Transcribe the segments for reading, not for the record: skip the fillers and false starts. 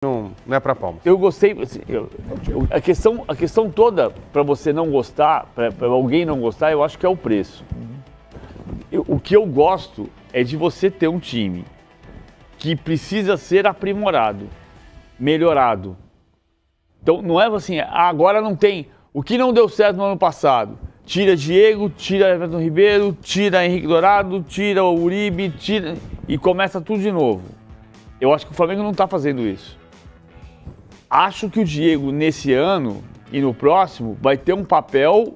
Não é para palmas. Eu gostei, assim, a questão toda para você não gostar, para alguém não gostar, eu acho que é o preço. O que eu gosto é de você ter um time que precisa ser aprimorado, melhorado. Então não é assim, agora não tem, o que não deu certo no ano passado, tira Diego, tira Everton Ribeiro, tira Henrique Dourado, tira o Uribe, tira e começa tudo de novo. Eu acho que o Flamengo não está fazendo isso. Acho que o Diego, nesse ano e no próximo, vai ter um papel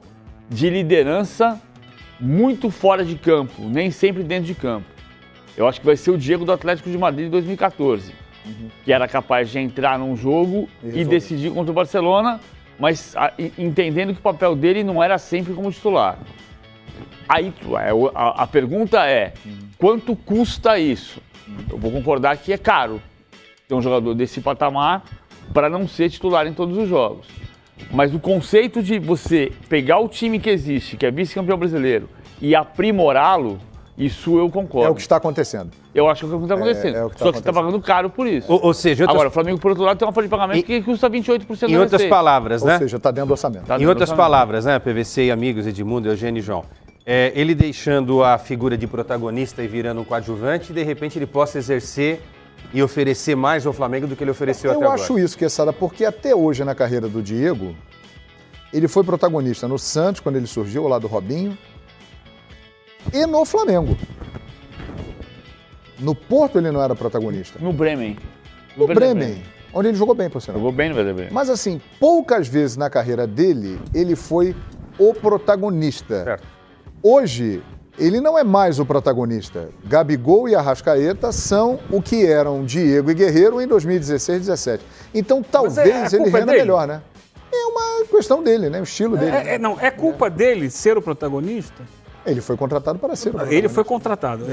de liderança muito fora de campo, nem sempre dentro de campo. Eu acho que vai ser o Diego do Atlético de Madrid de 2014, que era capaz de entrar num jogo e decidir contra o Barcelona, mas entendendo que o papel dele não era sempre como titular. Aí a pergunta é, quanto custa isso? Eu vou concordar que é caro ter um jogador desse patamar para não ser titular em todos os jogos. Mas o conceito de você pegar o time que existe, que é vice-campeão brasileiro, e aprimorá-lo, isso eu concordo. É o que está acontecendo. Eu acho que é o que está acontecendo. Só que você está pagando caro por isso. Ou seja, agora, o Flamengo, por outro lado, tem uma folha de pagamento que custa 28% em outras palavras, né? Ou seja, está dentro do orçamento. Em outras palavras, né, PVC e amigos, Edmundo, Eugênio e João, ele deixando a figura de protagonista e virando um coadjuvante, de repente ele possa exercer e oferecer mais ao Flamengo do que ele ofereceu até agora. Eu acho isso, Quesada, porque até hoje na carreira do Diego, ele foi protagonista no Santos, quando ele surgiu, ao lado do Robinho, e no Flamengo. No Porto ele não era protagonista. No Bremen. No Bremen, onde ele jogou bem, por sinal. Jogou bem no Bremen. Mas assim, poucas vezes na carreira dele, ele foi o protagonista. Certo. Hoje, ele não é mais o protagonista. Gabigol e Arrascaeta são o que eram Diego e Guerreiro em 2016, 2017. Então, talvez ele renda melhor, né? É uma questão dele, né? O estilo dele. É culpa dele ser o protagonista? Ele foi contratado para ser o protagonista. Ele foi contratado.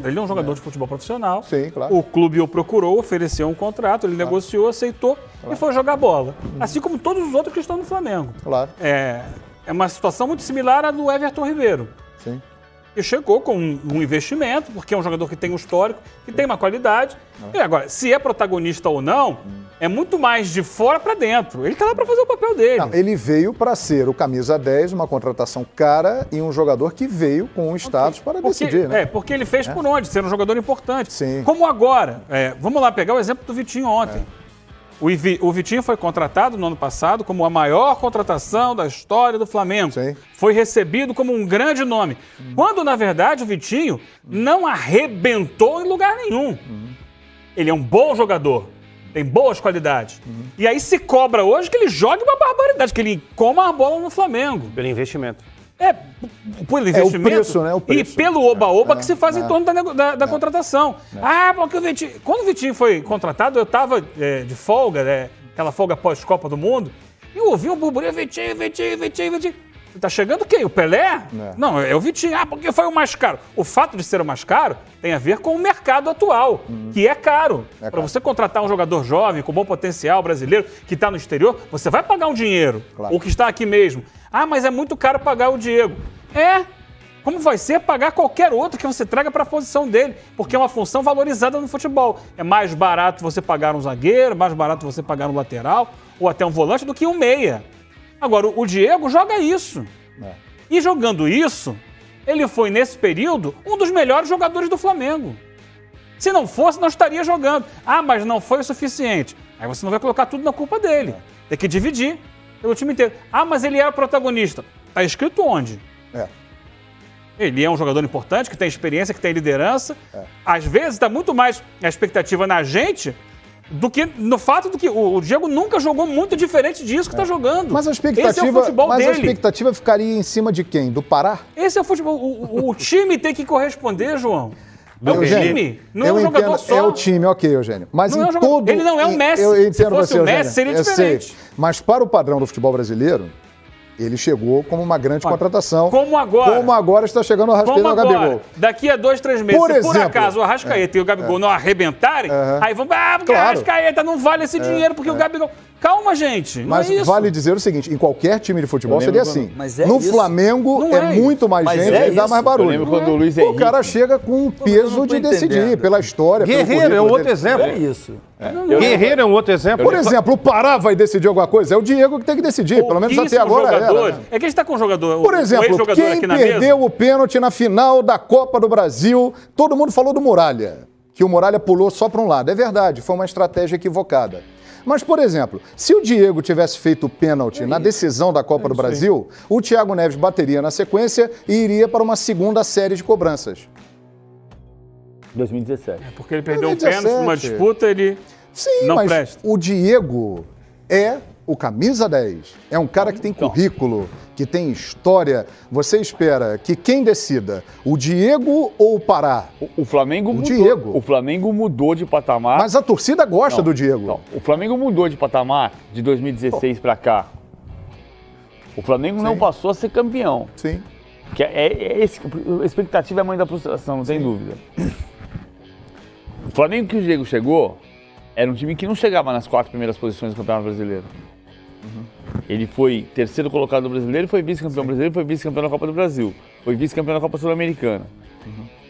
Ele é um jogador de futebol profissional. Sim, claro. O clube o procurou, ofereceu um contrato, ele negociou, aceitou e foi jogar bola. Assim como todos os outros que estão no Flamengo. Claro. É uma situação muito similar à do Everton Ribeiro. Sim. E chegou com um investimento, porque é um jogador que tem um histórico, que tem uma qualidade. E agora, se é protagonista ou não, é muito mais de fora para dentro. Ele está lá para fazer o papel dele. Não, ele veio para ser o camisa 10, uma contratação cara e um jogador que veio com um status para decidir, né? Porque ele fez por onde? Ser um jogador importante. Sim. Como agora. Vamos lá pegar o exemplo do Vitinho ontem. O Vitinho foi contratado no ano passado como a maior contratação da história do Flamengo. Sim. Foi recebido como um grande nome. Quando, na verdade, o Vitinho não arrebentou em lugar nenhum. Ele é um bom jogador, tem boas qualidades. E aí se cobra hoje que ele jogue uma barbaridade, que ele coma a bola no Flamengo. Pelo investimento. Pelo investimento o preço, né? O preço. E pelo oba-oba que se faz em torno da contratação. Porque o Vitinho... Quando o Vitinho foi contratado, eu estava de folga, aquela folga pós-Copa do Mundo, e eu ouvi um burburinho, Vitinho. Tá chegando quem? O Pelé? Não, é o Vitinho. Porque foi o mais caro. O fato de ser o mais caro tem a ver com o mercado atual, que é caro. Para você contratar um jogador jovem, com bom potencial brasileiro, que está no exterior, você vai pagar um dinheiro. Claro. O que está aqui mesmo. Mas é muito caro pagar o Diego. Como vai ser pagar qualquer outro que você traga para a posição dele, porque é uma função valorizada no futebol. É mais barato você pagar um zagueiro, mais barato você pagar um lateral, ou até um volante, do que um meia. Agora, o Diego joga isso. E jogando isso, ele foi, nesse período, um dos melhores jogadores do Flamengo. Se não fosse, não estaria jogando. Mas não foi o suficiente. Aí você não vai colocar tudo na culpa dele. Tem que dividir pelo time inteiro. Mas ele era protagonista. Está escrito onde? Ele é um jogador importante, que tem experiência, que tem liderança. Às vezes está muito mais a expectativa na gente do que no fato do que o Diego nunca jogou muito diferente disso que está jogando. Mas a expectativa, esse é o futebol dele. A expectativa ficaria em cima de quem? Do Pará? Esse é o futebol. O time tem que corresponder, João. É o Eugênio, time, não é um jogador só. É o time, ok, Eugênio. Mas não em todo... Ele não é um Messi. Eu entendo Se fosse você, o Messi, Eugênio. seria Eu diferente. sei. Mas para o padrão do futebol brasileiro, ele chegou como uma grande contratação. Como agora? Como agora está chegando o Arrascaeta e o Gabigol. Daqui a 2, 3 meses, por acaso o Arrascaeta e o Gabigol não arrebentarem, aí vamos... porque o Arrascaeta não vale esse dinheiro, porque o Gabigol... Calma, gente. Mas vale dizer o seguinte, em qualquer time de futebol seria assim. No Flamengo é muito mais gente e dá mais barulho. Eu lembro quando o Luiz Henrique... O cara chega com um peso de decidir pela história, Guerreiro é um outro exemplo. É isso. Guerreiro é um outro exemplo. Por exemplo, o Pará vai decidir alguma coisa? É o Diego que tem que decidir, pelo menos até agora era. Né? É que a gente tá com um jogador, Por exemplo, quem perdeu o pênalti na final da Copa do Brasil, todo mundo falou do Muralha, que o Muralha pulou só para um lado. É verdade, foi uma estratégia equivocada. Mas, por exemplo, se o Diego tivesse feito o pênalti na decisão da Copa do Brasil, o Thiago Neves bateria na sequência e iria para uma segunda série de cobranças. 2017. Porque ele perdeu o pênalti numa disputa, ele não presta. O Diego é o camisa 10. É um cara que tem currículo, que tem história. Você espera que quem decida, o Diego ou o Pará? O Flamengo mudou. Diego. O Flamengo mudou de patamar. Mas a torcida gosta do Diego. Não. O Flamengo mudou de patamar de 2016 para cá. O Flamengo não passou a ser campeão. Sim. Que a expectativa é a mãe da frustração, não tem dúvida. O Flamengo que o Diego chegou era um time que não chegava nas 4 primeiras posições do Campeonato Brasileiro. Ele foi terceiro colocado no Brasileiro, foi vice-campeão brasileiro, foi vice-campeão da Copa do Brasil, foi vice-campeão da Copa Sul-Americana.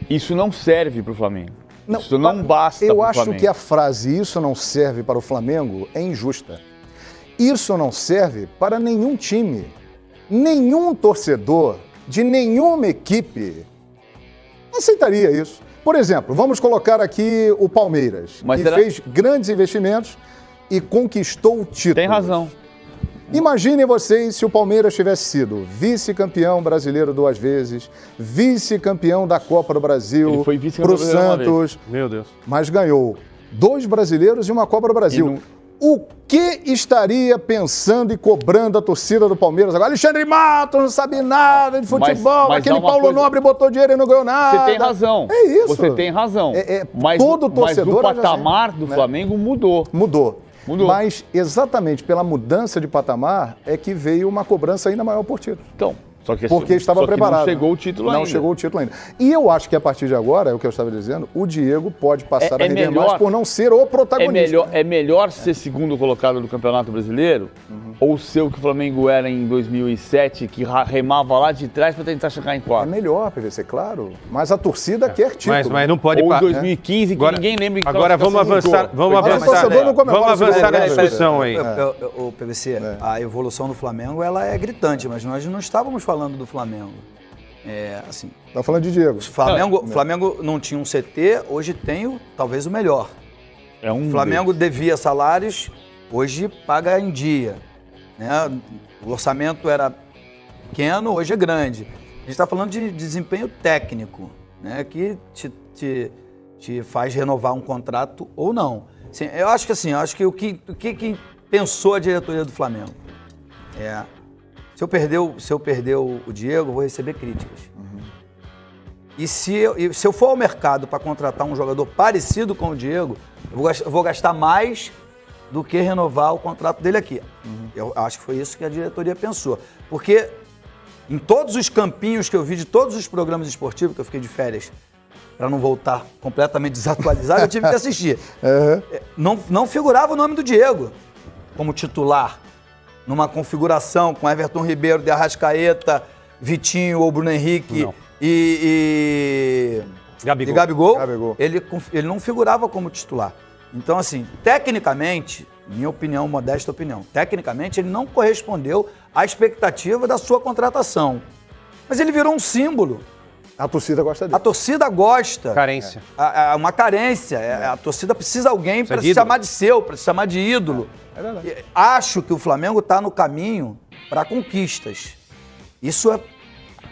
Isso não serve para o Flamengo. Isso não basta para o Flamengo. Eu acho que a frase "isso não serve para o Flamengo" é injusta. Isso não serve para nenhum time. Nenhum torcedor de nenhuma equipe aceitaria isso. Por exemplo, vamos colocar aqui o Palmeiras, que fez grandes investimentos e conquistou o título. Tem razão. Imaginem vocês se o Palmeiras tivesse sido vice-campeão brasileiro 2 vezes, vice-campeão da Copa do Brasil para o Santos. Meu Deus. Mas ganhou 2 brasileiros e uma Copa do Brasil. O que estaria pensando e cobrando a torcida do Palmeiras agora? Alexandre Matos não sabe nada de futebol, aquele Paulo Nobre botou dinheiro e não ganhou nada. Você tem razão. É isso. Você tem razão. Todo torcedor... Mas o patamar do Flamengo mudou. Mudou. Mas exatamente pela mudança de patamar é que veio uma cobrança ainda maior por título. Então, porque estava preparado. Não chegou o título ainda. Não chegou o título ainda. E eu acho que a partir de agora, é o que eu estava dizendo, o Diego pode passar a render mais por não ser o protagonista. É melhor ser segundo colocado do Campeonato Brasileiro ou ser o que o Flamengo era em 2007, que remava lá de trás para tentar chegar em 4? É melhor, PVC, claro. Mas a torcida quer título. Mas não pode... Ou em 2015, que agora, ninguém lembra que agora vamos avançar na discussão aí. O PVC, a evolução do Flamengo, ela é gritante, mas nós não estávamos falando do Flamengo. Assim, tá falando de Diego. O Flamengo não tinha um CT, hoje tem talvez o melhor. O Flamengo devia salários, hoje paga em dia. Né? O orçamento era pequeno, hoje é grande. A gente está falando de desempenho técnico, né? Que te faz renovar um contrato ou não. Assim, eu acho que o que pensou a diretoria do Flamengo se eu perder o Diego, eu vou receber críticas. E se eu for ao mercado para contratar um jogador parecido com o Diego, eu vou gastar mais do que renovar o contrato dele aqui. Eu acho que foi isso que a diretoria pensou. Porque em todos os campinhos que eu vi de todos os programas esportivos, que eu fiquei de férias, para não voltar completamente desatualizado, eu tive que assistir. Não figurava o nome do Diego como titular, numa configuração com Everton Ribeiro, de Arrascaeta, Vitinho ou Bruno Henrique e Gabigol. Ele não figurava como titular. Então, assim, tecnicamente, minha opinião, modesta opinião, tecnicamente ele não correspondeu à expectativa da sua contratação. Mas ele virou um símbolo. A torcida gosta dele. A torcida gosta. Carência. Uma carência. A torcida precisa de alguém para se chamar de seu, para se chamar de ídolo. É verdade. Acho que o Flamengo está no caminho para conquistas. Isso é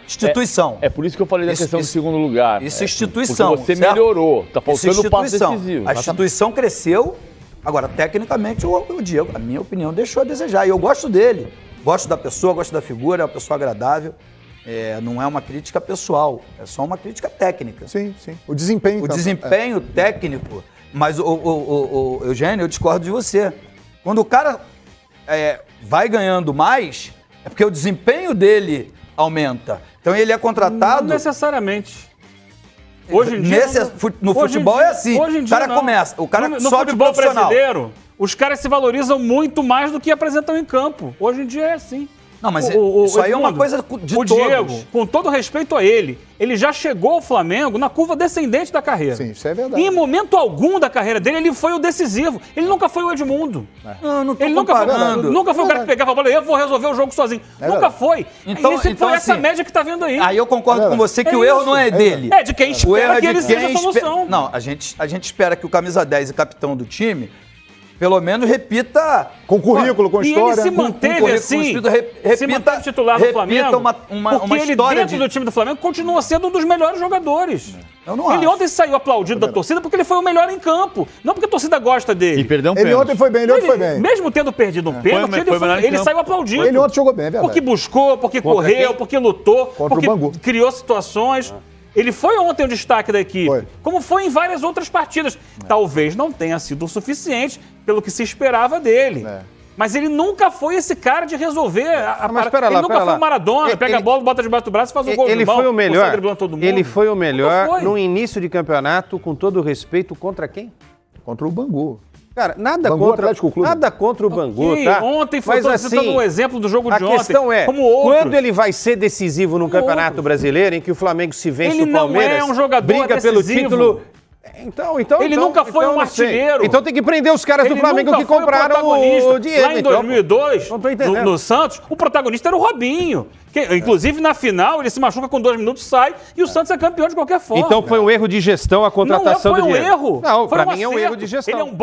instituição. É por isso que eu falei da questão do segundo lugar. Isso é instituição. Você melhorou. Está faltando o passo decisivo. A instituição cresceu. Agora, tecnicamente, o Diego, na minha opinião, deixou a desejar. E eu gosto dele. Gosto da pessoa, gosto da figura, é uma pessoa agradável. Não é uma crítica pessoal, é só uma crítica técnica. Sim. O desempenho. O desempenho técnico. Mas, Eugênio, eu discordo de você. Quando o cara vai ganhando mais, é porque o desempenho dele aumenta. Então ele é contratado... Não necessariamente. Hoje em dia... No futebol é assim. Hoje em dia, o cara começa, o cara no sobe futebol profissional. brasileiro, os caras se valorizam muito mais do que apresentam em campo. Hoje em dia é assim. Não, mas isso aí é uma coisa de o todos. Diego, com todo respeito a ele já chegou ao Flamengo na curva descendente da carreira. Sim, isso é verdade. E em momento algum da carreira dele, ele foi o decisivo. Ele nunca foi o Edmundo. Não tô Ele nunca foi o cara que pegava a bola e eu vou resolver o jogo sozinho. Nunca foi. Então, foi essa assim, média que tá vendo aí. Aí eu concordo com você que o erro não é dele. É de quem espera que ele seja a solução. Não, a gente espera que o camisa 10 e capitão do time pelo menos repita... Com currículo, com história. E ele se manteve assim, se manteve titular do Flamengo, porque ele dentro do time do Flamengo continua sendo um dos melhores jogadores. Eu não acho. Ele ontem saiu aplaudido da torcida porque ele foi o melhor em campo. Não porque a torcida gosta dele. E perdeu um pênalti. Ele ontem foi bem, Mesmo tendo perdido um pênalti, ele saiu aplaudido. Ele ontem jogou bem, é verdade. Porque buscou, porque correu, porque lutou, Contra porque o Bangu. criou situações. Ele foi ontem o destaque da equipe, como foi em várias outras partidas. Talvez não tenha sido o suficiente pelo que se esperava dele. Mas ele nunca foi esse cara de resolver a parada. Ele nunca foi o Maradona, pega a bola, bota debaixo do braço e faz um gol. Ele foi o melhor. Ele foi o melhor foi. no início de campeonato, com todo respeito, contra quem? Contra o Bangu. Cara, nada Bangu contra Atlético Clube. Nada contra o Bangu, tá? Ontem foi citando um exemplo do jogo de ontem. A questão é, como outros. quando ele vai ser decisivo no Campeonato Brasileiro, em que o Flamengo se vence o Palmeiras, ele não é um jogador briga decisivo. pelo título... Ele nunca foi um artilheiro. Então tem que prender os caras do Flamengo que compraram o Diego. Lá em 2002, não tô entendendo. no Santos, o protagonista era o Robinho. Inclusive, na final, ele se machuca com 2 minutos, sai, e o Santos é campeão de qualquer forma. Então foi um erro de gestão a contratação do Diego. Não, foi um erro. Não, foi pra um mim é um acerto. erro de gestão. Ele é um bom